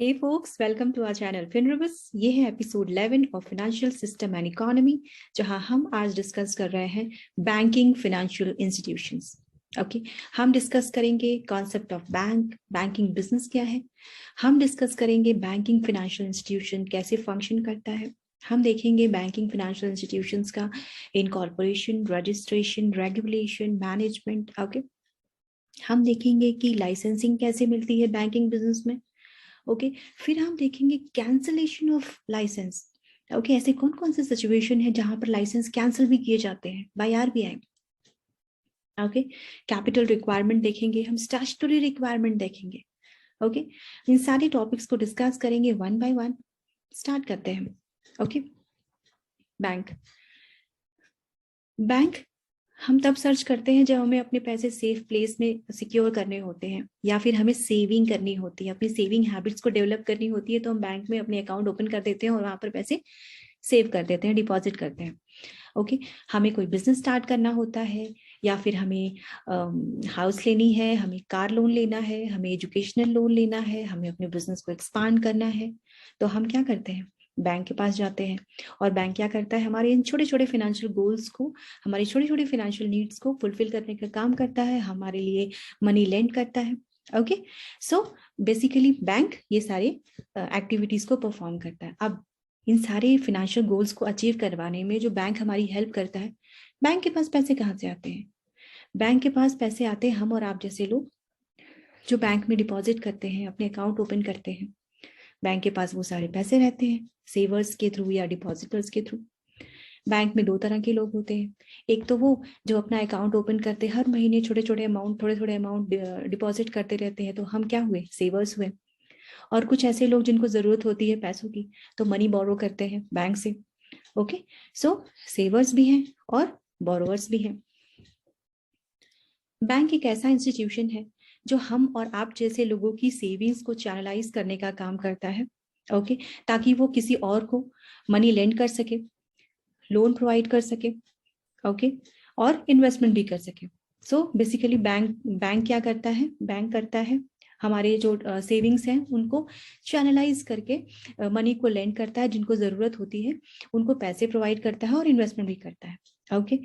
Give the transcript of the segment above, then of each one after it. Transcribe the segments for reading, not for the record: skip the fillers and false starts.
Hey folks, welcome to our channel FinRibus। ये है episode 11 of financial system and economy, जहां हम आज डिस्कस कर रहे हैं बैंकिंग फाइनेंशियल इंस्टीट्यूशंस। ओके, हम डिस्कस करेंगे कॉन्सेप्ट ऑफ बैंकिंग बिजनेस क्या है। हम डिस्कस करेंगे बैंकिंग फाइनेंशियल इंस्टीट्यूशन कैसे फंक्शन करता है। हम देखेंगे बैंकिंग फाइनेंशियल इंस्टीट्यूशंस का incorporation, registration, regulation, management. Okay, हम देखेंगे कि लाइसेंसिंग कैसे मिलती है बैंकिंग बिजनेस में। ओके, फिर हम देखेंगे कैंसलेशन ऑफ लाइसेंस। ओके, ऐसे कौन कौन से सिचुएशन है जहां पर लाइसेंस कैंसिल भी किए जाते हैं by RBI. Okay, capital requirement देखेंगे, हम स्टैट्यूटरी रिक्वायरमेंट देखेंगे। ओके, इन सारे टॉपिक्स को डिस्कस करेंगे वन बाय वन। स्टार्ट करते हैं। ओके, बैंक बैंक हम तब सर्च करते हैं जब हमें अपने पैसे सेफ प्लेस में सिक्योर करने होते हैं, या फिर हमें सेविंग करनी होती है, अपनी सेविंग हैबिट्स को डेवलप करनी होती है। तो हम बैंक में अपने अकाउंट ओपन कर देते हैं और वहां पर पैसे सेव कर देते हैं, डिपॉजिट करते हैं। ओके, हमें कोई बिजनेस स्टार्ट करना होता है, या फिर हमें हाउस लेनी है, हमें कार लोन लेना है, हमें एजुकेशनल लोन लेना है, हमें अपने बिजनेस को एक्सपांड करना है, तो हम क्या करते हैं, बैंक के पास जाते हैं। और बैंक क्या करता है, हमारे इन छोटे छोटे फाइनेंशियल गोल्स को, हमारी छोटी छोटी फाइनेंशियल नीड्स को फुलफिल करने का काम करता है, हमारे लिए मनी लेंड करता है। ओके, सो बेसिकली बैंक ये सारे एक्टिविटीज को परफॉर्म करता है। अब इन सारे फाइनेंशियल गोल्स को अचीव करवाने में जो बैंक हमारी हेल्प करता है, बैंक के पास पैसे कहाँ से आते हैं? बैंक के पास पैसे आते हैं हम और आप जैसे लोग जो बैंक में डिपॉजिट करते हैं, अपने अकाउंट ओपन करते हैं। बैंक के पास वो सारे पैसे रहते हैं, सेवर्स के थ्रू या डिपॉजिटर्स के थ्रू। बैंक में दो तरह के लोग होते हैं। एक तो वो जो अपना अकाउंट ओपन करते हर महीने छोटे छोटे अमाउंट, थोड़े थोड़े अमाउंट डिपॉजिट करते रहते हैं, तो हम क्या हुए, सेवर्स हुए। और कुछ ऐसे लोग जिनको जरूरत होती है पैसों की, तो मनी बोरो करते हैं बैंक से। ओके, सो सेवर्स भी हैं और बोरोवर्स भी हैं। बैंक एक ऐसा इंस्टीट्यूशन है जो हम और आप जैसे लोगों की सेविंग्स को चैनलाइज करने का काम करता है। ओके, ताकि वो किसी और को मनी लेंड कर सके, लोन प्रोवाइड कर सके। ओके, और इन्वेस्टमेंट भी कर सके। सो बेसिकली बैंक क्या करता है, बैंक करता है हमारे जो सेविंग्स हैं उनको चैनलाइज करके मनी को लेंड करता है, जिनको जरूरत होती है उनको पैसे प्रोवाइड करता है और इन्वेस्टमेंट भी करता है। Okay,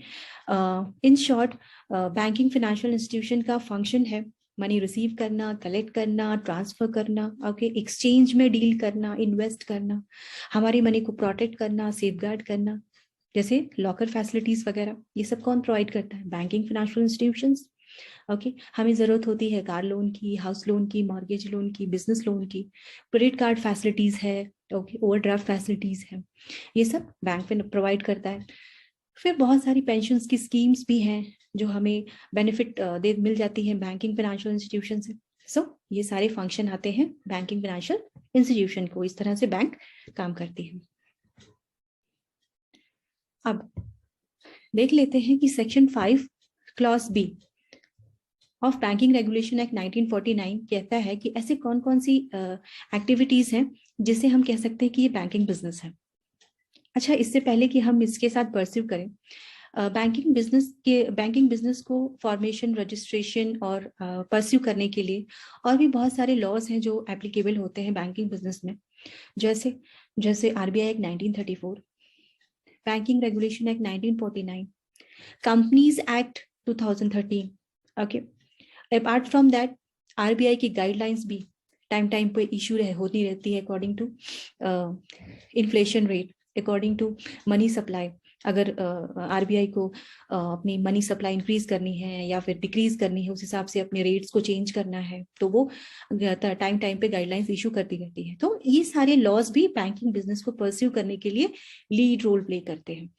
in short banking financial institution का फंक्शन है मनी रिसीव करना, कलेक्ट करना, ट्रांसफर करना, ओके, एक्सचेंज में डील करना, इन्वेस्ट करना, हमारी मनी को प्रोटेक्ट करना, सेफगार्ड करना, जैसे लॉकर फैसिलिटीज वगैरह। ये सब कौन प्रोवाइड करता है? Banking financial institutions. ओके, हमें जरूरत होती है कार लोन की, हाउस लोन की, मॉर्गेज लोन की, बिजनेस लोन की, क्रेडिट कार्ड फैसिलिटीज है, ओके, ओवरड्राफ्ट फैसिलिटीज है, ये सब बैंक पे प्रोवाइड करता है। फिर बहुत सारी पेंशन की स्कीम्स भी हैं जो हमें बेनिफिट दे मिल जाती है बैंकिंग फाइनेंशियल इंस्टीट्यूशन से। सो ये सारे फंक्शन आते हैं बैंकिंग फाइनेंशियल इंस्टीट्यूशन को, इस तरह से बैंक काम करती है। अब देख लेते हैं कि section 5 clause B of banking regulation act 1949 कहता है कि ऐसे कौन कौन सी एक्टिविटीज हैं जिसे हम कह सकते हैं कि ये बैंकिंग बिजनेस है। अच्छा, इससे पहले कि हम इसके साथ परस्यू करें, बैंकिंग बिजनेस को फॉर्मेशन, रजिस्ट्रेशन और परस्यू करने के लिए और भी बहुत सारे लॉज हैं जो एप्लीकेबल होते हैं बैंकिंग बिजनेस में। जैसे जैसे RBI act 1934, banking regulation act 1949, companies act 2013। Okay, apart from that RBI की गाइडलाइंस भी टाइम टाइम पे इशू होती रहती है according to inflation rate, according to money supply. अगर आरबीआई को अपनी मनी सप्लाई इंक्रीज करनी है या फिर डिक्रीज करनी है, उस हिसाब से अपने रेट्स को चेंज करना है, तो वो टाइम टाइम पे गाइडलाइंस इशू करती रहती है। तो ये सारे लॉज भी बैंकिंग बिजनेस को परस्यू करने के लिए लीड रोल प्ले करते हैं।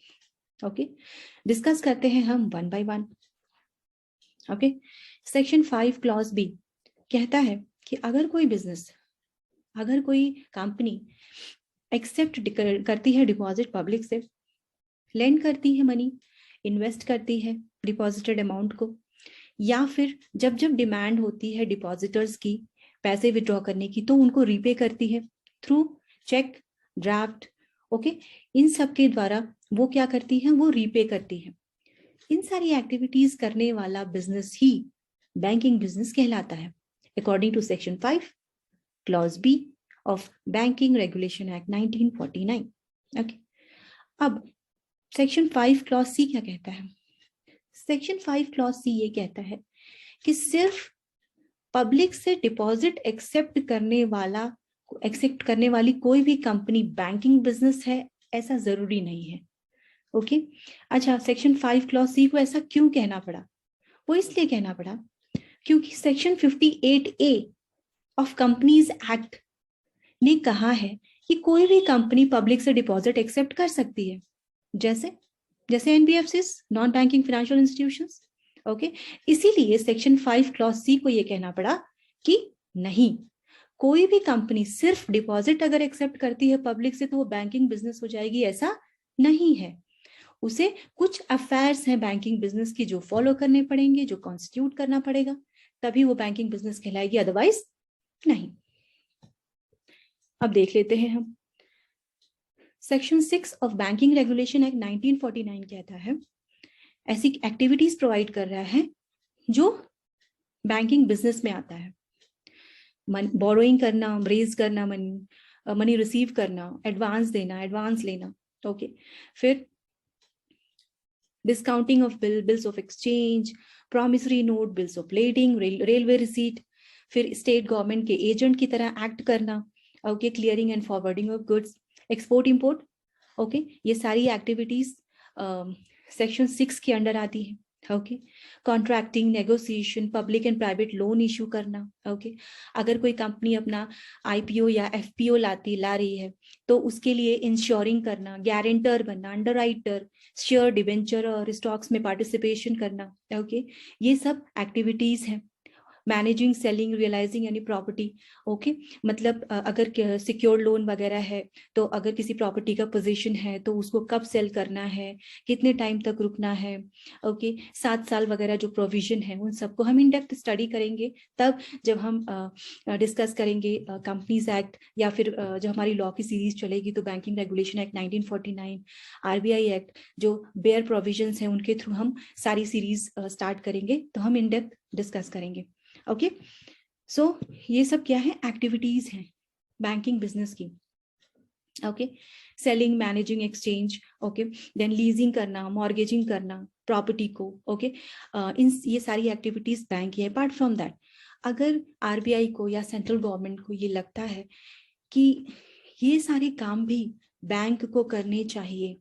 ओके, डिस्कस करते हैं हम one by one. Okay, section 5 clause B कहता है कि अगर कोई बिजनेस, अगर कोई कंपनी एक्सेप्ट करती है डिपॉजिट पब्लिक से, लेंड करती है मनी, इन्वेस्ट करती है डिपॉजिटेड अमाउंट को, या फिर जब जब डिमांड होती है डिपॉजिटर्स की पैसे विड्रॉ करने की, तो उनको रीपे करती है थ्रू चेक, ड्राफ्ट। ओके, इन सब के द्वारा वो क्या करती है, वो रीपे करती है। इन सारी एक्टिविटीज करने वाला बिजनेस ही बैंकिंग बिजनेस कहलाता है, according to section 5 clause B of banking regulation act 1949। Okay, अब सेक्शन 5 क्लॉज सी क्या कहता है? सेक्शन 5 क्लॉज सी ये कहता है कि सिर्फ पब्लिक से डिपॉजिट एक्सेप्ट करने वाली कोई भी कंपनी बैंकिंग बिजनेस है, ऐसा जरूरी नहीं है। ओके, अच्छा, सेक्शन 5 क्लॉज सी को ऐसा क्यों कहना पड़ा? वो इसलिए कहना पड़ा क्योंकि section 58A of companies act ने कहा है कि कोई भी कंपनी पब्लिक से डिपॉजिट एक्सेप्ट कर सकती है, जैसे NBFCs, non banking financial institutions. Okay, इसीलिए सेक्शन 5 क्लॉज सी को यह कहना पड़ा कि नहीं, कोई भी कंपनी सिर्फ डिपॉजिट अगर एक्सेप्ट करती है पब्लिक से तो वो बैंकिंग बिजनेस हो जाएगी, ऐसा नहीं है। उसे कुछ अफेयर्स हैं बैंकिंग बिजनेस की जो फॉलो करने पड़ेंगे, जो कॉन्स्टिट्यूट करना पड़ेगा, तभी वो बैंकिंग बिजनेस कहलाएगी, अदरवाइज नहीं। अब देख लेते हैं हम section 6 of banking regulation act 1949 कहता है ऐसी एक्टिविटीज प्रोवाइड कर रहा है जो बैंकिंग बिजनेस में आता है। बोरोइंग करना, रेज करना मनी रिसीव करना, एडवांस देना, एडवांस लेना। ओके, फिर discounting of bills of exchange, promissory note, bills of lading, railway receipt, फिर स्टेट गवर्नमेंट के एजेंट की तरह एक्ट करना। Okay, clearing and forwarding of goods, export import. Okay, ये सारी एक्टिविटीज सेक्शन 6 के अंडर आती है। Okay, contracting, negotiation, public and private loan issue करना। ओके, अगर कोई कंपनी अपना आईपीओ या एफपीओ ला रही है तो उसके लिए इंश्योरिंग करना, गारंटर बनना, अंडरराइटर, शेयर, डिवेंचर और स्टॉक्स में पार्टिसिपेशन करना। ओके, ये सब एक्टिविटीज हैं। मैनेजिंग, सेलिंग, रियलाइजिंग यानी प्रॉपर्टी। ओके, मतलब अगर सिक्योर्ड लोन वगैरह है तो अगर किसी प्रॉपर्टी का पोजीशन है तो उसको कब सेल करना है, कितने टाइम तक रुकना है। ओके, 7 साल वगैरह जो प्रोविजन है उन सबको हम इन डेप्थ स्टडी करेंगे तब जब हम डिस्कस करेंगे कंपनीज एक्ट, या फिर जब हमारी लॉ की सीरीज चलेगी तो banking regulation act 1949, RBI act, जो बेयर प्रोविजंस हैं उनके थ्रू हम सारी सीरीज स्टार्ट करेंगे, तो हम इन डेप्थ डिस्कस करेंगे। ओके, सो ये सब क्या है? एक्टिविटीज हैं बैंकिंग बिजनेस की। Okay, selling, managing, exchange. Okay, then leasing करना, मॉर्गेजिंग करना प्रॉपर्टी को। ओके, ये सारी एक्टिविटीज बैंक की है। अपार्ट फ्रॉम दैट, अगर आरबीआई को या सेंट्रल गवर्नमेंट को ये लगता है कि ये सारे काम भी बैंक को करने चाहिए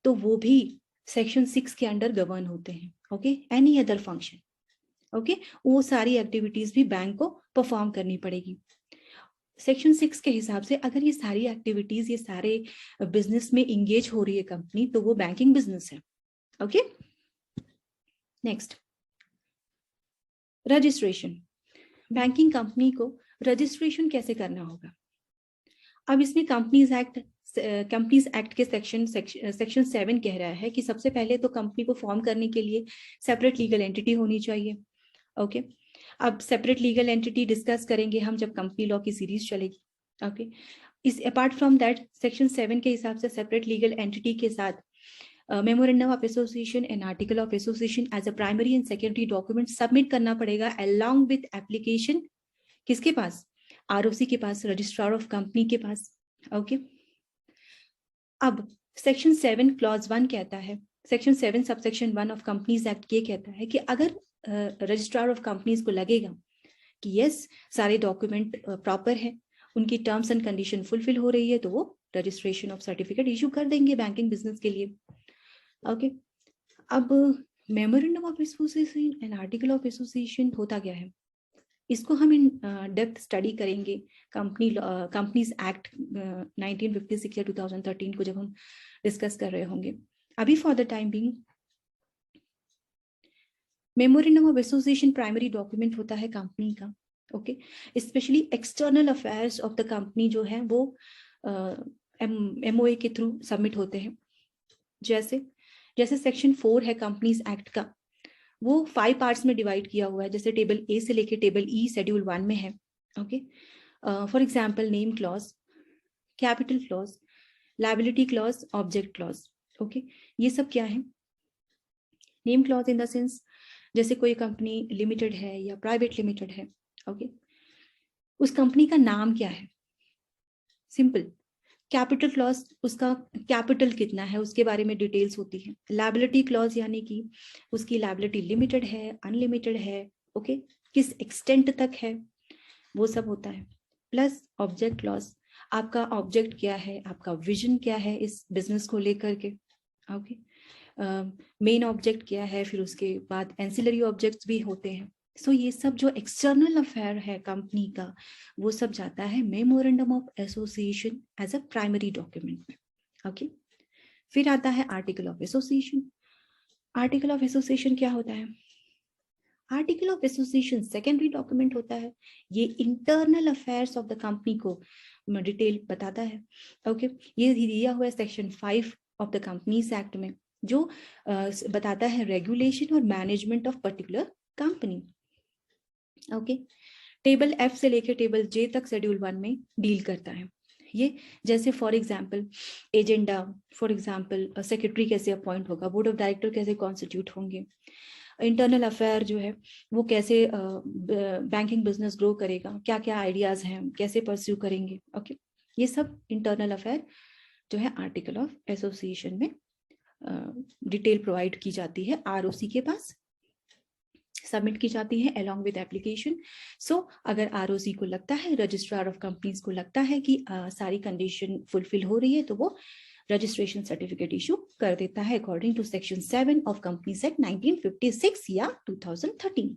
तो वो भी सेक्शन 6 के अंडर गवर्न होते हैं। Okay, any other function. Okay, वो सारी एक्टिविटीज भी बैंक को परफॉर्म करनी पड़ेगी। सेक्शन 6 के हिसाब से अगर ये सारी एक्टिविटीज, ये सारे बिजनेस में इंगेज हो रही है कंपनी, तो वो बैंकिंग बिजनेस है। Okay, next, registration. Banking company को रजिस्ट्रेशन कैसे करना होगा? अब इसमें कंपनीज एक्ट के सेक्शन 7 कह रहा है कि सबसे पहले तो कंपनी को फॉर्म करने के लिए सेपरेट लीगल एंटिटी होनी चाहिए। ओके, अब सेपरेट लीगल एंटिटी डिस्कस करेंगे हम जब कंपनी लॉ की सीरीज चलेगी। ओके, इस अपार्ट फ्रॉम दैट सेक्शन 7 के हिसाब से सेपरेट लीगल एंटिटी के साथ memorandum of association and article of association as a primary and secondary document submit करना पड़ेगा अलोंग विथ एप्लीकेशन। किसके पास? आरओसी के पास, रजिस्ट्रार ऑफ कंपनी के पास। ओके, अब सेक्शन 7 क्लॉज 1 कहता है, section 7 subsection 1 of companies act ये कहता है कि अगर रजिस्ट्रार ऑफ कंपनीज को लगेगा कि यस सारे डॉक्यूमेंट प्रॉपर है, उनकी टर्म्स एंड कंडीशन फुलफिल हो रही है, तो वो रजिस्ट्रेशन ऑफ सर्टिफिकेट इशू कर देंगे बैंकिंग बिजनेस के लिए। ओके, अब memorandum of association and article of association होता क्या है, इसको हम इन डेप्थ स्टडी करेंगे कंपनीज एक्ट 1956 या 2013 को जब हम डिस्कस कर रहे होंगे। अभी for the time being, memorandum of association primary document होता है कंपनी का। Okay, specially external affairs of the company जो है वो एमओए के थ्रू सबमिट होते हैं। जैसे सेक्शन 4 है कंपनीज एक्ट का, वो 5 पार्ट्स में डिवाइड किया हुआ है, जैसे टेबल ए से लेके टेबल ई शेड्यूल 1 में है। Okay, for example name clause, capital clause, liability clause, object clause. Okay, ये सब क्या है? Name clause in the sense जैसे कोई कंपनी लिमिटेड है या प्राइवेट लिमिटेड है। ओके, उस कंपनी का नाम क्या है? सिंपल। कैपिटल क्लॉज, उसका कैपिटल कितना है उसके बारे में डिटेल्स होती है। लायबिलिटी क्लॉज यानी कि उसकी लायबिलिटी लिमिटेड है, अनलिमिटेड है, ओके, किस एक्सटेंट तक है, वो सब होता है। प्लस ऑब्जेक्ट क्लॉज, आपका ऑब्जेक्ट क्या है, आपका विजन क्या है इस बिजनेस को लेकर के, ओके, मेन ऑब्जेक्ट क्या है, फिर उसके बाद एंसिलरी ऑब्जेक्ट्स भी होते हैं। सो ये सब जो एक्सटर्नल अफेयर है कंपनी का, वो सब जाता है memorandum of association as a primary document में, ओके। फिर आता है article of association. Article of association क्या होता है? Article of association secondary document होता है। ये internal affairs of the company को डिटेल बताता है, ओके। ये दिया हुआ है section 5 of the companies act में, जो बताता है रेगुलेशन और management of particular company, okay. Table F से लेकर टेबल जे तक शेड्यूल 1 में डील करता है ये। जैसे for example agenda, for example secretary कैसे अपॉइंट होगा, बोर्ड ऑफ डायरेक्टर कैसे कॉन्स्टिट्यूट होंगे, इंटरनल अफेयर जो है वो कैसे बैंकिंग बिजनेस ग्रो करेगा, क्या क्या आइडियाज हैं, कैसे परस्यू करेंगे, ओके। ये सब इंटरनल अफेयर जो है आर्टिकल ऑफ एसोसिएशन में डिटेल प्रोवाइड की जाती है, आरओसी के पास सबमिट की जाती है अलोंग विद एप्लीकेशन। सो अगर आरओसी को लगता है, रजिस्ट्रार ऑफ कंपनीज को लगता है कि सारी कंडीशन फुलफिल हो रही है, तो वो रजिस्ट्रेशन सर्टिफिकेट इशू कर देता है according to section 7 of companies act 1956 या 2013,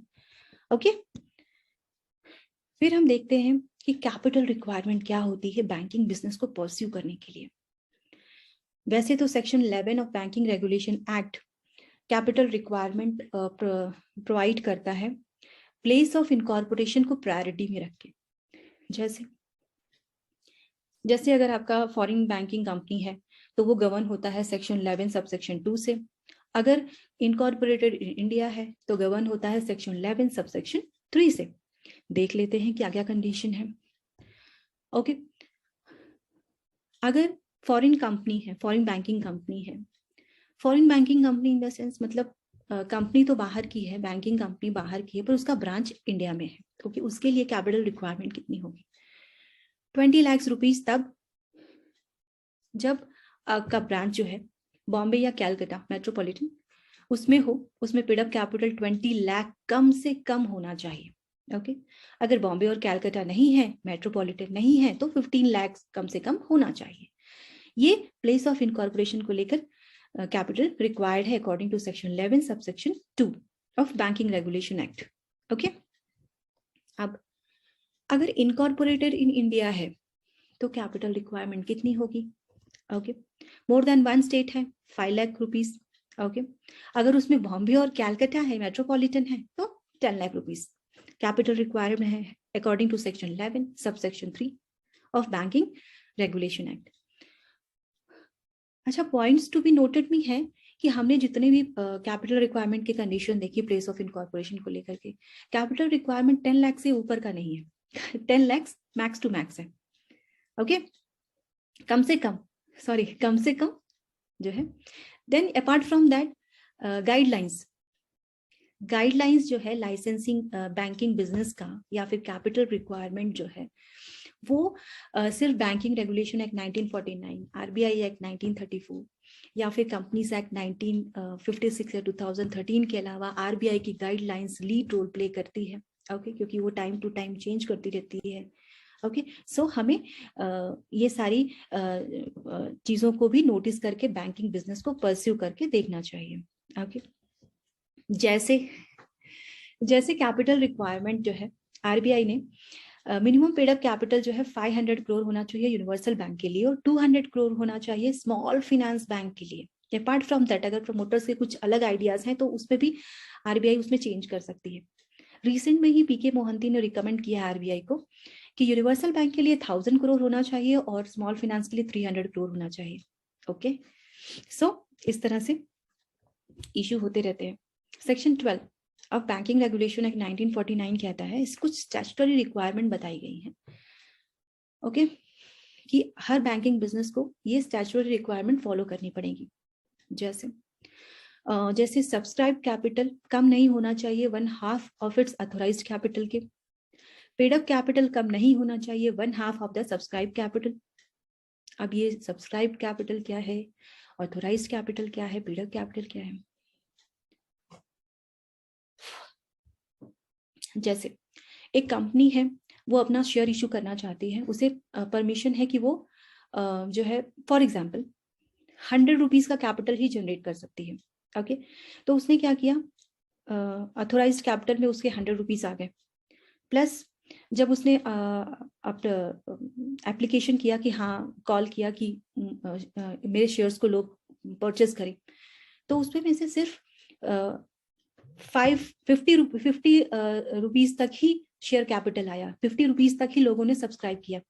ओके। फिर हम देखते हैं कि कैपिटल रिक्वायरमेंट क्या होती है बैंकिंग बिजनेस को परस्यू करने के लिए। वैसे तो section 11 of banking regulation act capital requirement provide करता है प्लेस ऑफ इनकॉर्पोरेशन को प्रायोरिटी में रख के। जैसे अगर आपका फॉरेन बैंकिंग कंपनी है तो वो गवर्न होता है सेक्शन 11 सब सेक्शन 2 से। अगर इनकॉर्पोरेटेड इंडिया है तो गवर्न होता है सेक्शन 11 सब सेक्शन 3 से। देख लेते हैं क्या क्या कंडीशन है, ओके। अगर फॉरेन कंपनी है, फॉरेन बैंकिंग कंपनी है, foreign banking company in the sense मतलब कंपनी तो बाहर की है, बैंकिंग कंपनी बाहर की है, पर उसका ब्रांच इंडिया में है, क्योंकि उसके लिए कैपिटल रिक्वायरमेंट कितनी होगी? 20 लाख रुपीज तब जब आपका ब्रांच जो है बॉम्बे या कैलकाटा मेट्रोपॉलिटन उसमें हो, उसमें पेड अप कैपिटल 20 लाख कम से कम होना चाहिए, ओके। अगर बॉम्बे और कैलकाटा नहीं है, मेट्रोपॉलिटन नहीं है, तो 15 लाख कम से कम होना चाहिए। ये प्लेस ऑफ इनकॉर्पोरेशन को लेकर कैपिटल रिक्वायर्ड है according to section 11 subsection 2 of banking regulation act, okay. अब अगर इनकॉर्पोरेटेड इन इंडिया है तो कैपिटल रिक्वायरमेंट कितनी होगी? ओके, मोर देन 1 स्टेट है 5 लाख रुपीज, ओके। अगर उसमें बॉम्बे और कैलकाटा है, मेट्रोपॉलिटन है, तो 10 लाख रुपीज कैपिटल रिक्वायरमेंट है according to section 11 subsection 3 of banking regulation act. अच्छा, पॉइंट्स टू बी नोटेड में है कि हमने जितने भी कैपिटल रिक्वायरमेंट के कंडीशन देखी प्लेस ऑफ इनकॉर्पोरेशन को लेकर के, कैपिटल रिक्वायरमेंट 10 लाख से ऊपर का नहीं है। 10 लाख मैक्स टू मैक्स है, ओके। कम से कम जो है। Then apart from that guidelines जो है लाइसेंसिंग बैंकिंग बिजनेस का या फिर कैपिटल रिक्वायरमेंट जो है वो सिर्फ banking regulation act 1949, RBI act 1934 या फिर कंपनीज एक्ट 1956 या 2013 के अलावा आरबीआई की गाइडलाइंस लीड रोल प्ले करती है, ओके, क्योंकि वो टाइम टू टाइम चेंज करती रहती है, ओके। सो हमें ये सारी चीजों को भी नोटिस करके बैंकिंग बिजनेस को परस्यू करके देखना चाहिए, ओके। जैसे कैपिटल रिक्वायरमेंट जो है आरबीआई ने मिनिमम पेड अप कैपिटल जो है 500 करोड़ होना चाहिए यूनिवर्सल बैंक के लिए और 200 करोड़ होना चाहिए स्मॉल फाइनेंस बैंक के लिए। अपार्ट फ्रॉम दैट अगर प्रमोटर्स के कुछ अलग आइडियाज हैं तो उसमें भी आरबीआई उसमें चेंज कर सकती है। रिसेंट में ही पीके मोहंती ने रिकमेंड किया है आरबीआई को कि यूनिवर्सल बैंक के लिए 1000 करोड़ होना चाहिए और स्मॉल फाइनेंस के लिए 300 करोड़ होना चाहिए, ओके। सो इस तरह से इश्यू होते रहते हैं। Section 12 of banking regulation act 1949 कहता है, इस कुछ स्टैट्यूटरी रिक्वायरमेंट बताई गई है, ओके, कि हर बैंकिंग बिजनेस को ये स्टैट्यूटरी रिक्वायरमेंट फॉलो करनी पड़ेगी। जैसे सब्सक्राइब कैपिटल कम नहीं होना चाहिए 1/2 ऑफ इट्स ऑथोराइज्ड कैपिटल के। पेड अप कैपिटल कम नहीं होना चाहिए 1/2 ऑफ द सब्सक्राइब कैपिटल, अब ये सब्सक्राइब्ड कैपिटल क्या है, ऑथोराइज्ड कैपिटल क्या है, पेड अप कैपिटल क्या है। जैसे एक कंपनी है, वो अपना शेयर इशू करना चाहती है, उसे परमिशन है कि वो जो है फॉर एग्जाम्पल 100 रुपीज का कैपिटल ही जनरेट कर सकती है। ओके, तो उसने क्या किया, ऑथोराइज्ड कैपिटल में उसके 100 रुपीज आ गए, प्लस जब उसने एप्लीकेशन किया कि हाँ, कॉल किया कि मेरे शेयर्स को लोग परचेज करें, तो उसमें में से सिर्फ 50 रुपीज तक ही शेयर कैपिटल आया, 50 रुपीज तक ही लोगों ने सब्सक्राइब किया।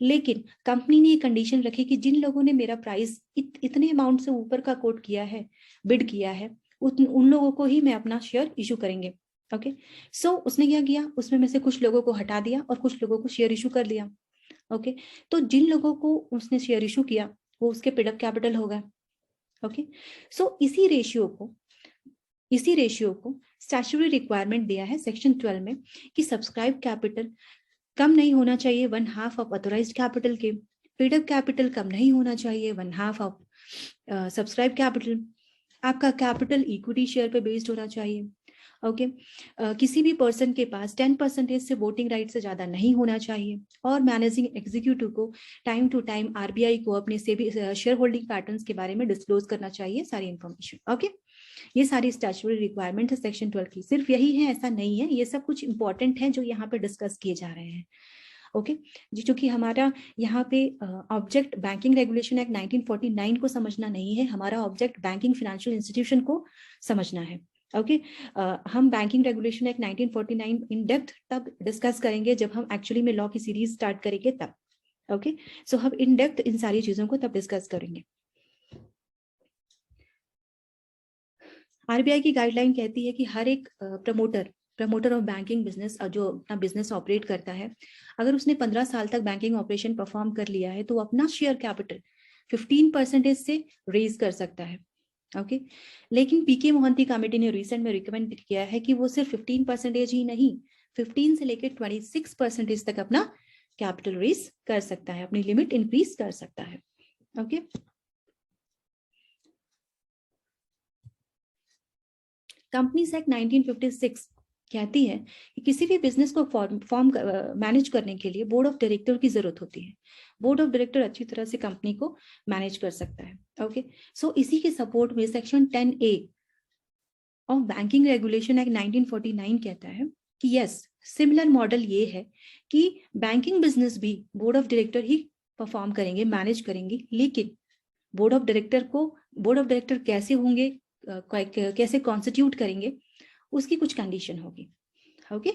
लेकिन कंपनी ने ये कंडीशन रखी कि जिन लोगों ने मेरा प्राइस इतने अमाउंट से ऊपर का कोट किया है, बिड किया है, उन लोगों को ही मैं अपना शेयर इशू करेंगे। ओके, सो उसने क्या किया, उसमें में से कुछ लोगों को हटा दिया और कुछ लोगों को शेयर इशू कर दिया। ओके, तो जिन लोगों को उसने शेयर इशू किया वो उसके पेड अप कैपिटल होगा। ओके, सो इसी रेशियो को स्टैट्यूटरी रिक्वायरमेंट दिया है सेक्शन 12 में कि सब्सक्राइब कैपिटल कम नहीं होना चाहिए 1/2 ऑफ ऑथोराइज्ड कैपिटल के, पेड अप कैपिटल कम नहीं होना चाहिए 1/2 ऑफ सब्सक्राइब कैपिटल, आपका कैपिटल इक्विटी शेयर पे बेस्ड होना चाहिए। ओके, किसी भी पर्सन के पास 10% से वोटिंग राइट से ज्यादा नहीं होना चाहिए, और मैनेजिंग एग्जीक्यूटिव को टाइम टू टाइम आरबीआई को अपने शेयर होल्डिंग पैटर्न्स के बारे में डिस्क्लोज करना चाहिए सारी इंफॉर्मेशन। ओके, ये सारी स्टैट्यूटरी रिक्वायरमेंट है सेक्शन 12 की, सिर्फ यही है ऐसा नहीं है, ये सब कुछ इंपॉर्टेंट है जो यहाँ पे डिस्कस किए जा रहे हैं। ओके जी, चूंकि हमारा यहाँ पे ऑब्जेक्ट बैंकिंग रेगुलेशन एक्ट 1949 को समझना नहीं है, हमारा ऑब्जेक्ट बैंकिंग फाइनेंशियल इंस्टीट्यूशन को समझना है। ओके, हम banking regulation act 1949 in depth तब डिस्कस करेंगे जब हम एक्चुअली में लॉ की सीरीज स्टार्ट करेंगे तब। ओके, सो हम इन डेप्थ इन सारी चीजों को तब डिस्कस करेंगे। आरबीआई की गाइडलाइन कहती है कि हर एक प्रमोटर ऑफ बैंकिंग बिजनेस जो अपना बिजनेस ऑपरेट करता है, अगर उसने 15 साल तक बैंकिंग ऑपरेशन परफॉर्म कर लिया है तो वो अपना शेयर कैपिटल 15% से रेज कर सकता है। ओके, लेकिन पीके मोहंती कमेटी ने रिसेंट में रिकमेंड किया है कि वो सिर्फ 15% ही नहीं, 15 से लेकर 26% तक अपना कैपिटल रेज कर सकता है, अपनी लिमिट इंक्रीज कर सकता है। ओके, कंपनीज एक्ट 1956 कहती है कि किसी भी बिजनेस को फॉर्म मैनेज करने के लिए बोर्ड ऑफ डायरेक्टर की जरूरत होती है। बोर्ड ऑफ डायरेक्टर अच्छी तरह से कंपनी को मैनेज कर सकता है। ओके, सो इसी के सपोर्ट में section 10A of banking regulation act 1949 कहता है कि यस, सिमिलर मॉडल ये है कि बैंकिंग बिजनेस भी board of director he perform करेंगे, मैनेज करेंगे, लेकिन बोर्ड ऑफ डायरेक्टर कैसे होंगे, कैसे कॉन्स्टिट्यूट करेंगे, उसकी कुछ कंडीशन होगी। ओके,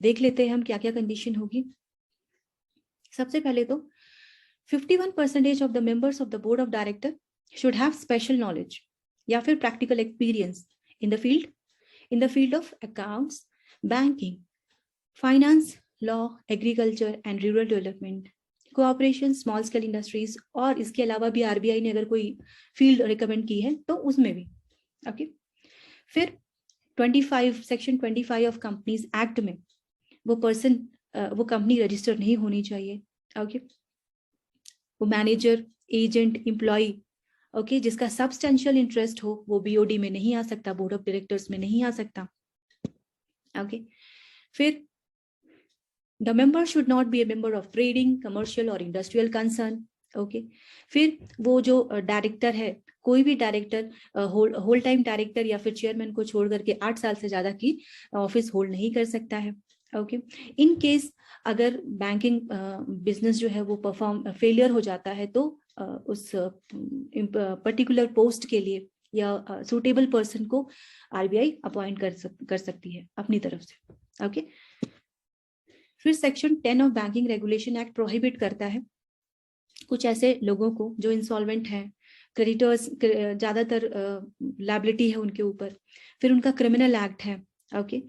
देख लेते हैं हम क्या क्या कंडीशन होगी। सबसे पहले तो 51% of the members of the board of director should have special knowledge या फिर practical experience in the field of accounts, banking, finance, law, agriculture and rural development, cooperation, small scale industries, और इसके अलावा भी आरबीआई ने अगर कोई field recommend की है तो उसमें भी। ओके, फिर 25 सेक्शन 25 ऑफ कंपनीज एक्ट में वो कंपनी रजिस्टर नहीं होनी चाहिए। ओके, वो मैनेजर, एजेंट, एम्प्लॉय, ओके, जिसका सब्सटेंशियल इंटरेस्ट हो वो बीओडी में नहीं आ सकता, बोर्ड ऑफ डायरेक्टर्स में नहीं आ सकता। ओके, फिर the member should not be A member of trading, commercial और इंडस्ट्रियल कंसर्न। ओके, फिर वो जो डायरेक्टर है, कोई भी डायरेक्टर होल टाइम डायरेक्टर या फिर चेयरमैन को छोड़ करके 8 साल से ज्यादा की ऑफिस होल्ड नहीं कर सकता है। ओके, इन केस अगर बैंकिंग बिजनेस जो है वो फेलियर हो जाता है तो उस पर्टिकुलर पोस्ट के लिए या सुटेबल पर्सन को आरबीआई अपॉइंट कर सकती है अपनी तरफ से। ओके, फिर section 10 of banking regulation act prohibit करता है कुछ ऐसे लोगों को जो इंसॉल्वेंट हैं, क्रेडिटर्स, ज्यादातर लायबिलिटी है उनके ऊपर, फिर उनका क्रिमिनल एक्ट है। ओके,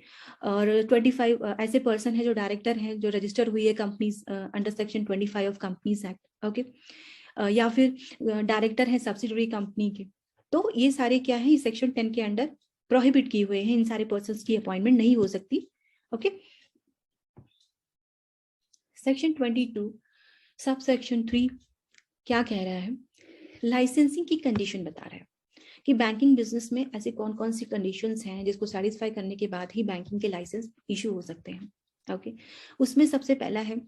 और 25 ऐसे पर्सन है जो डायरेक्टर हैं जो रजिस्टर हुई है companies under section 25 of companies act. Okay, या फिर डायरेक्टर है सब्सिडरी कंपनी के, तो ये सारे क्या है, सेक्शन 10 के अंडर प्रोहिबिट किए हुए हैं, इन सारे पर्सन की अपॉइंटमेंट नहीं हो सकती। ओके, सेक्शन 22 सब सेक्शन 3 क्या कह रहा है, लाइसेंसिंग की कंडीशन बता रहा है कि बैंकिंग बिजनेस में ऐसे कौन कौन सी कंडीशंस हैं जिसको सेटिस्फाई करने के बाद ही बैंकिंग के लाइसेंस इशू हो सकते हैं। ओके, उसमें सबसे पहला है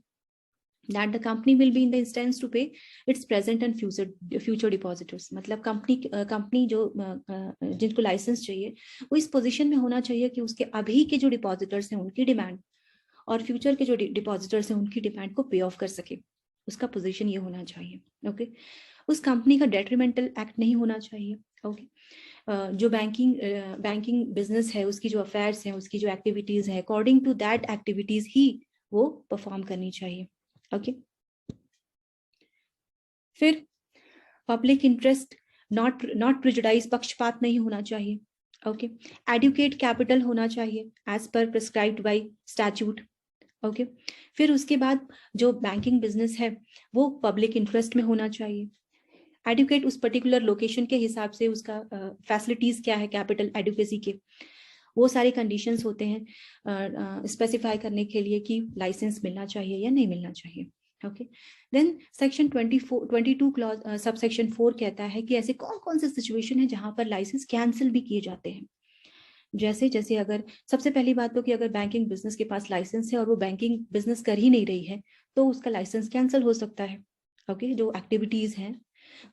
that the company will be in the instance to pay its present and future depositors। मतलब कंपनी जो जिनको लाइसेंस चाहिए वो इस पोजीशन में होना चाहिए कि उसके अभी के जो डिपॉजिटर्स हैं उनकी डिमांड और फ्यूचर के जो डिपॉजिटर्स हैं उनकी डिमांड को पे ऑफ कर सके, उसका पोजीशन ये होना चाहिए। ओके, उस कंपनी का डेट्रीमेंटल एक्ट नहीं होना चाहिए। ओके, जो बैंकिंग बिजनेस है उसकी जो अफेयर्स हैं, उसकी जो एक्टिविटीज है, अकॉर्डिंग टू दैट एक्टिविटीज ही वो परफॉर्म करनी चाहिए। ओके, फिर पब्लिक इंटरेस्ट नॉट प्रिजुडाइज, पक्षपात नहीं होना चाहिए। ओके, एडुकेट कैपिटल होना चाहिए as per prescribed bye statute. Okay, फिर उसके बाद जो बैंकिंग बिजनेस है वो पब्लिक इंटरेस्ट में होना चाहिए। एडुकेट उस पर्टिकुलर लोकेशन के हिसाब से उसका फैसिलिटीज क्या है कैपिटल एडुकेसी के, वो सारे कंडीशंस होते हैं स्पेसिफाई करने के लिए कि लाइसेंस मिलना चाहिए या नहीं मिलना चाहिए। Okay, then section 22 clause subsection 4 कहता है कि ऐसे कौन कौन से सिचुएशन है जहां पर लाइसेंस कैंसिल भी किए जाते हैं। जैसे अगर सबसे पहली बात तो कि अगर बैंकिंग बिजनेस के पास लाइसेंस है और वो बैंकिंग बिजनेस कर ही नहीं रही है तो उसका लाइसेंस कैंसिल हो सकता है। ओके, जो एक्टिविटीज हैं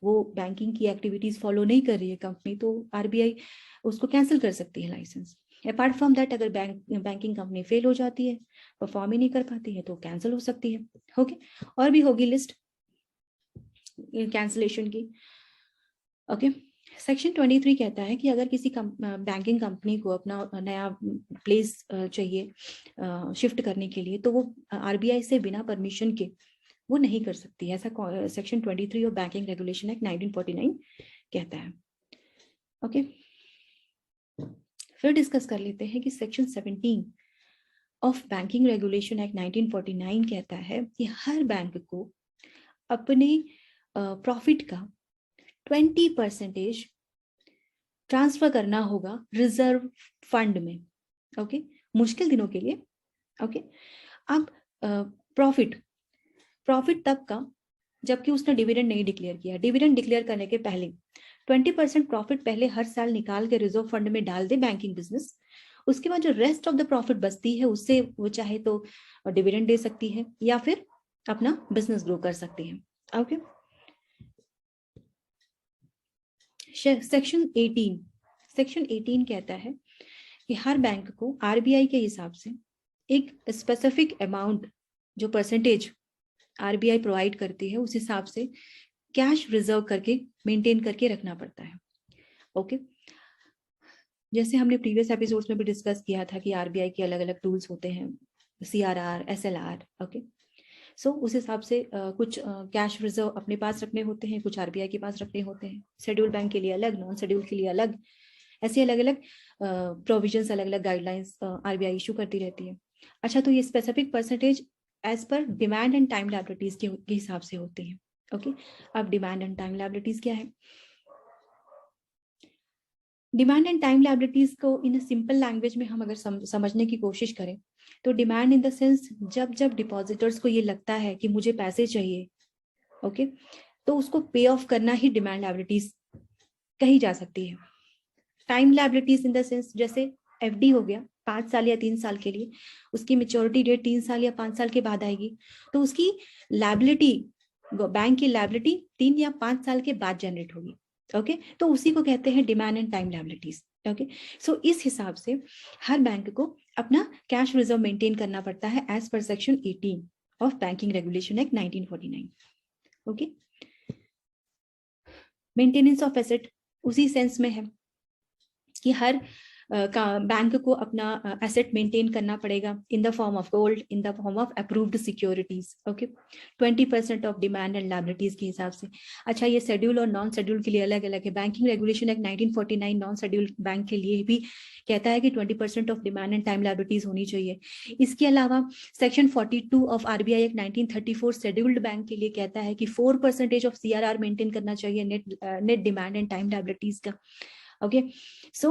वो बैंकिंग की एक्टिविटीज फॉलो नहीं कर रही है कंपनी, तो आरबीआई उसको कैंसिल कर सकती है लाइसेंस। अपार्ट फ्रॉम दैट, अगर बैंकिंग कंपनी फेल हो जाती है, परफॉर्म ही नहीं कर पाती है, तो कैंसिल हो सकती है। ओके, और भी होगी लिस्ट कैंसिलेशन की। ओके, सेक्शन 23 कहता है कि अगर किसी बैंकिंग कंपनी को अपना नया प्लेस चाहिए शिफ्ट करने के लिए, तो वो आरबीआई से बिना परमिशन के वो नहीं कर सकती, ऐसा section 23 of banking regulation act 1949 कहता है। ओके, फिर डिस्कस कर लेते हैं कि section 17 of banking regulation act 1949 कहता है कि हर बैंक को अपने प्रॉफिट का 20% ट्रांसफर करना होगा रिजर्व फंड में। ओके, मुश्किल दिनों के लिए। ओके, अब प्रॉफिट तब का जबकि उसने डिविडेंड नहीं डिक्लेयर किया। डिविडेंड डिक्लेयर करने के पहले 20% प्रॉफिट पहले हर साल निकाल के रिजर्व फंड में डाल दे बैंकिंग बिजनेस। उसके बाद जो रेस्ट ऑफ द प्रॉफिट बचती है उससे वो चाहे तो डिविडेंड दे सकती है या फिर अपना बिजनेस ग्रो कर सकती है। ओके, सेक्शन 18 कहता है कि हर बैंक को आरबीआई के हिसाब से एक स्पेसिफिक अमाउंट, जो परसेंटेज आरबीआई प्रोवाइड करती है, उस हिसाब से कैश रिजर्व करके मेंटेन करके रखना पड़ता है। ओके, जैसे हमने प्रीवियस एपिसोड्स में भी डिस्कस किया था कि आरबीआई के अलग अलग टूल्स होते हैं, सीआरआर, एसएलआर। ओके, सो उस हिसाब से कुछ कैश रिजर्व अपने पास रखने होते हैं, कुछ आरबीआई के पास रखने होते हैं। शेड्यूल बैंक के लिए अलग, नॉन शेड्यूल के लिए अलग, ऐसे अलग अलग प्रोविजंस, अलग अलग गाइडलाइंस आरबीआई इशू करती रहती है। अच्छा, तो ये specific percentage as per demand and time liabilities के हिसाब से होती है। ओके, अब डिमांड एंड टाइम लायबिलिटीज क्या है? डिमांड एंड टाइम लायबिलिटीज को इन सिंपल लैंग्वेज में हम अगर समझने की कोशिश करें तो डिमांड इन द सेंस जब डिपॉजिटर्स को ये लगता है कि मुझे पैसे चाहिए, ओके, तो उसको पे ऑफ करना ही डिमांड लायबिलिटीज कही जा सकती है। Time liabilities in the sense जैसे एफडी हो गया 5 साल या 3 साल के लिए, उसकी मेच्योरिटी डेट 3 साल या 5 साल के बाद आएगी, तो उसकी लायबिलिटी, बैंक की लायबिलिटी 3 या 5 साल के बाद जनरेट होगी। ओके, तो उसी को कहते हैं demand and time liabilities. Okay, so इस हिसाब से हर बैंक को अपना कैश रिजर्व मेंटेन करना पड़ता है as per section 18 of banking regulation act 1949। Okay, maintenance of asset उसी सेंस में है कि हर बैंक को अपना एसेट मेंटेन करना पड़ेगा in the form of gold, in the form of approved securities. Okay, 20% of demand and liabilities के हिसाब से। अच्छा, ये शेड्यूल और नॉन शेड्यूल के लिए अलग अलग है। Banking regulation act 1949 non schedule bank के लिए भी कहता है कि 20% of demand and time liabilities होनी चाहिए। इसके अलावा section 42 of RBI act 1934 scheduled bank के लिए कहता है कि 4% ऑफ सीआरआर मेंटेन करना चाहिए net demand and time liabilities का। ओके, सो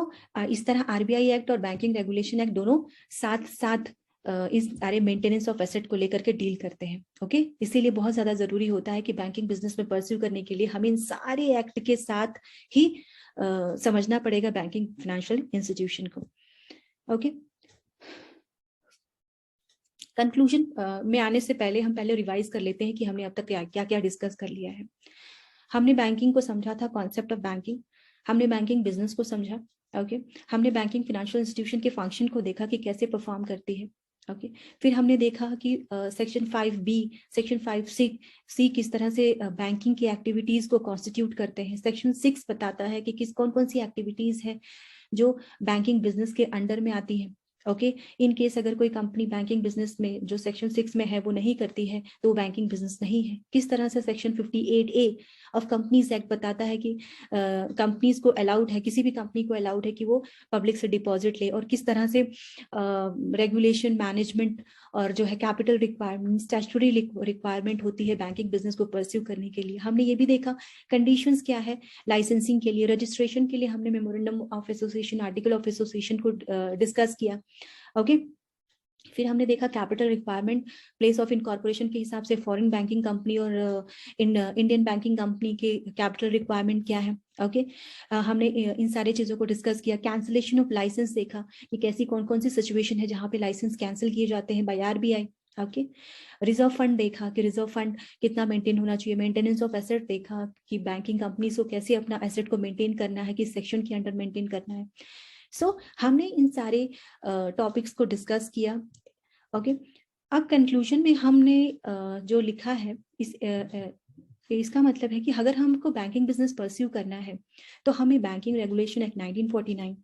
इस तरह आरबीआई एक्ट और बैंकिंग रेगुलेशन एक्ट दोनों साथ साथ इस सारे मेंटेनेंस ऑफ एसेट को लेकर के डील करते हैं। ओके, इसीलिए बहुत ज्यादा जरूरी होता है कि बैंकिंग बिजनेस में परस्यू करने के लिए हमें इन सारे एक्ट के साथ ही समझना पड़ेगा बैंकिंग फाइनेंशियल इंस्टीट्यूशन को। ओके, कंक्लूजन में आने से पहले हम पहले रिवाइज कर लेते हैं कि हमने अब तक क्या क्या डिस्कस कर लिया है। हमने बैंकिंग को समझा था, कॉन्सेप्ट ऑफ बैंकिंग, हमने बैंकिंग बिजनेस को समझा। ओके, हमने बैंकिंग फाइनेंशियल इंस्टीट्यूशन के फंक्शन को देखा कि कैसे परफॉर्म करती है। ओके, फिर हमने देखा कि सेक्शन 5B, सेक्शन 5C किस तरह से बैंकिंग की एक्टिविटीज को कॉन्स्टिट्यूट करते हैं। सेक्शन 6 बताता है कि किस कौन कौन सी एक्टिविटीज है जो बैंकिंग बिजनेस के अंडर में आती है। ओके, इन केस अगर कोई कंपनी बैंकिंग बिजनेस में जो सेक्शन 6 में है वो नहीं करती है तो वो बैंकिंग बिजनेस नहीं है। किस तरह से section 58A of companies act बताता है कि कंपनीज को अलाउड है, किसी भी कंपनी को अलाउड है कि वो पब्लिक से डिपॉजिट ले, और किस तरह से रेगुलेशन, मैनेजमेंट और जो है कैपिटल रिक्वायरमेंट, स्टैट्यूटरी रिक्वायरमेंट होती है बैंकिंग बिजनेस को परस्यू करने के लिए। हमने ये भी देखा कंडीशंस क्या है लाइसेंसिंग के लिए, रजिस्ट्रेशन के लिए हमने memorandum of association, article of association को डिस्कस किया। ओके, फिर हमने देखा capital requirement, place of incorporation के हिसाब से फॉरेन बैंकिंग कंपनी और इंडियन बैंकिंग कंपनी के कैपिटल रिक्वायरमेंट क्या है। ओके, हमने इन सारी चीजों को डिस्कस किया। कैंसिलेशन ऑफ लाइसेंस देखा कि कैसी कौन कौन सी सिचुएशन है जहां पे लाइसेंस कैंसिल किए जाते हैं by RBI। Okay, reserve fund देखा कि रिजर्व फंड कितना मेंटेन होना चाहिए। मेंटेनेंस ऑफ एसेट देखा कि बैंकिंग कंपनीज को कैसे अपना एसेट को मेंटेन करना है, किस सेक्शन के अंडर मेंटेन करना है। सो हमने इन सारे टॉपिक्स को डिस्कस किया। ओके, अब कंक्लूजन में हमने जो लिखा है इसका मतलब है कि अगर हमको बैंकिंग बिजनेस परस्यू करना है तो हमें banking regulation act 1949,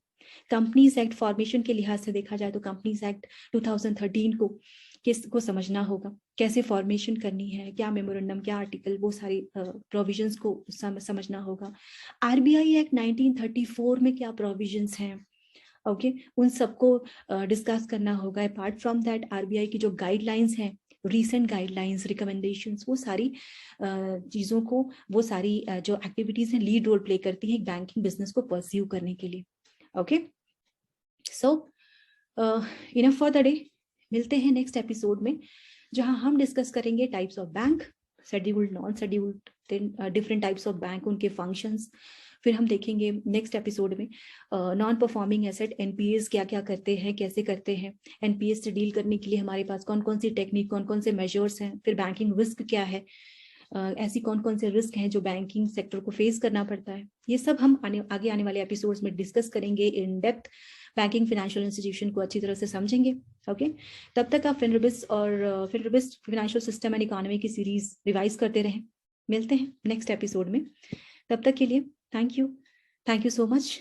companies act formation के लिहाज से देखा जाए तो कंपनीज एक्ट 2013 को समझना होगा, कैसे फॉर्मेशन करनी है, क्या मेमोरेंडम, क्या आर्टिकल, वो सारी प्रोविजंस को समझना होगा। RBI एक्ट 1934 में क्या प्रोविजंस हैं, ओके, उन सबको डिस्कस करना होगा। अपार्ट फ्रॉम दैट RBI की जो गाइडलाइंस हैं, रीसेंट गाइडलाइंस, रिकमेंडेशंस, वो सारी चीज़ों को, वो सारी जो एक्टिविटीज हैं लीड रोल प्ले करती हैं बैंकिंग बिजनेस को परस्यू करने के लिए। Okay, so enough for the day. मिलते हैं नेक्स्ट एपिसोड में जहां हम डिस्कस करेंगे types of bank, scheduled, non scheduled, different types of bank, उनके फंक्शंस। फिर हम देखेंगे नेक्स्ट एपिसोड में नॉन परफॉर्मिंग एसेट, NPAs क्या क्या करते हैं, कैसे करते हैं, NPAs से डील करने के लिए हमारे पास कौन कौन सी टेक्निक, कौन कौन से मेजर्स हैं। फिर बैंकिंग रिस्क क्या है, ऐसी कौन कौन से रिस्क हैं जो बैंकिंग सेक्टर को फेस करना पड़ता है। ये सब हम आगे आने वाले एपिसोड्स में डिस्कस करेंगे in depth. Banking financial institution को अच्छी तरह से समझेंगे। ओके, तब तक आप फिनरिबिस और फिनरिबिस फाइनेंशियल सिस्टम एंड इकोनॉमी की सीरीज रिवाइज करते रहें। मिलते हैं नेक्स्ट एपिसोड में, तब तक के लिए थैंक यू सो मच।